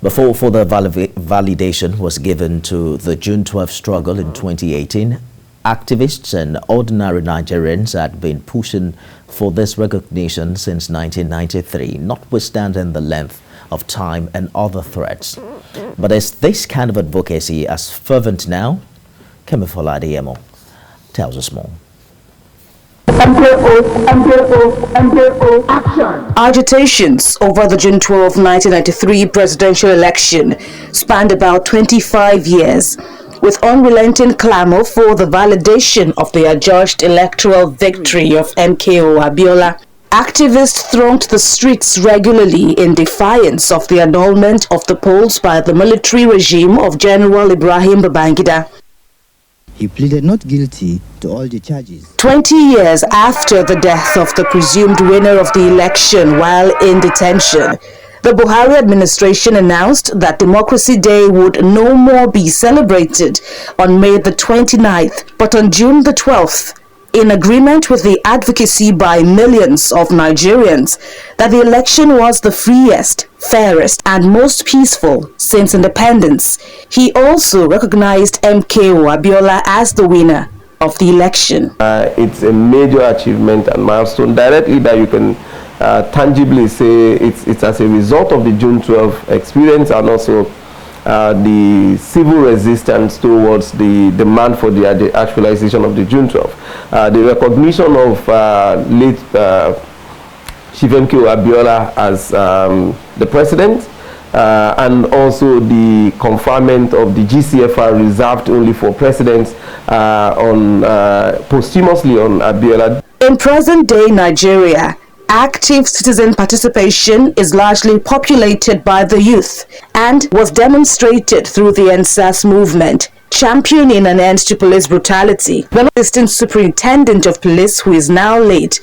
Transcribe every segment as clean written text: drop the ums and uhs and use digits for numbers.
Before further validation was given to the June 12 struggle in 2018, activists and ordinary Nigerians had been pushing for this recognition since 1993, notwithstanding the length of time and other threats. But is this kind of advocacy as fervent now? Kemi Fola Adeyemo tells us more. Action. Agitations over the June 12, 1993 presidential election spanned about 25 years, with unrelenting clamor for the validation of the adjudged electoral victory of MKO Abiola. Activists thronged the streets regularly in defiance of the annulment of the polls by the military regime of General Ibrahim Babangida. He pleaded not guilty to all the charges. 20 years after the death of the presumed winner of the election while in detention, the Buhari administration announced that Democracy Day would no more be celebrated on May the 29th, but on June the 12th, in agreement with the advocacy by millions of Nigerians that the election was the freest, fairest, and most peaceful since independence. He also recognized MKO Abiola as the winner of the election. It's a major achievement and milestone directly that you can tangibly say it's as a result of the June 12 experience and also the civil resistance towards the demand for the actualization of the June 12. The recognition of late Chief MKO Abiola as the president and also the conferment of the GCFR reserved only for presidents posthumously on Abiola. In present-day Nigeria, active citizen participation is largely populated by the youth and was demonstrated through the NSAS movement, championing an end to police brutality. The assistant superintendent of police, who is now late,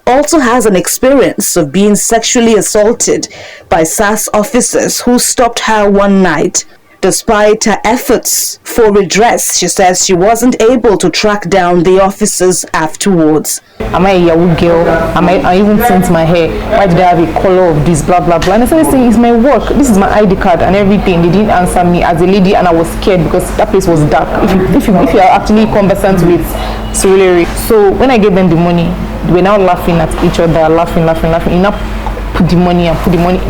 also has an experience of being sexually assaulted by SAS officers who stopped her one night. Despite her efforts for redress, she says she wasn't able to track down the officers afterwards. Am I a Yahoo girl? I even sent my hair. Why did I have a color of this, blah, blah, blah. And I said, listen, it's my work. This is my ID card and everything. They didn't answer me as a lady and I was scared because that place was dark. If you are actually conversant with Surulere. So when I gave them the money, they were now laughing at each other, laughing. You know, put the money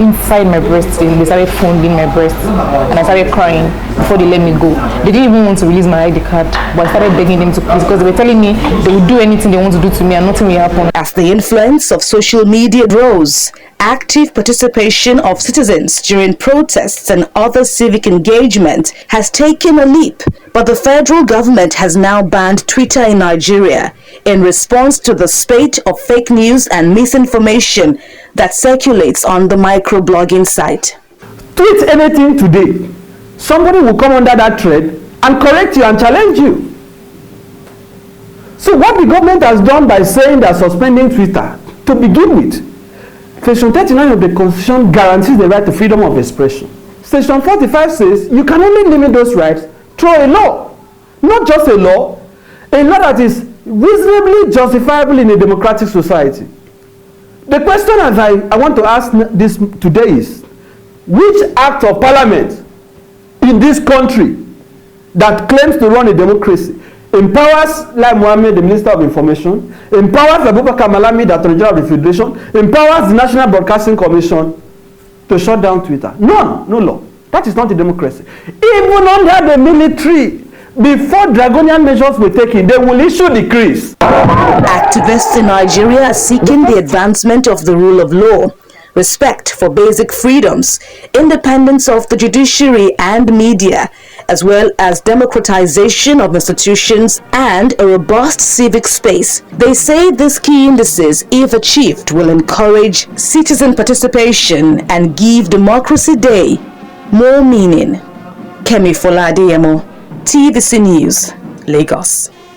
inside my breast. They started fondling my breast and I started crying before they let me go. They didn't even want to release my ID card, but I started begging them to please because they were telling me they would do anything they want to do to me and nothing will happen. As the influence of social media grows, active participation of citizens during protests and other civic engagement has taken a leap, but the federal government has now banned Twitter in Nigeria in response to the spate of fake news and misinformation that circulates on the microblogging site. Tweet anything today, somebody will come under that thread and correct you and challenge you. So what the government has done by saying they're suspending Twitter, to begin with, Section 39 of the Constitution guarantees the right to freedom of expression. Section 45 says you can only limit those rights through a law, not just a law that is reasonably justifiable in a democratic society. The question as I want to ask this today is, which act of parliament in this country that claims to run a democracy empowers Lai Mohammed, the Minister of Information, empowers Abubakar Malami, the Attorney General of the Federation, empowers the National Broadcasting Commission to shut down Twitter? None, no law. That is not a democracy. Even under the military, before draconian measures were taken, they will issue decrees. Activists in Nigeria are seeking the advancement of the rule of law, respect for basic freedoms, independence of the judiciary and media, as well as democratization of institutions and a robust civic space. They say these key indices, if achieved, will encourage citizen participation and give Democracy Day more meaning. Kemi Fola Adeyemo, TVC News, Lagos.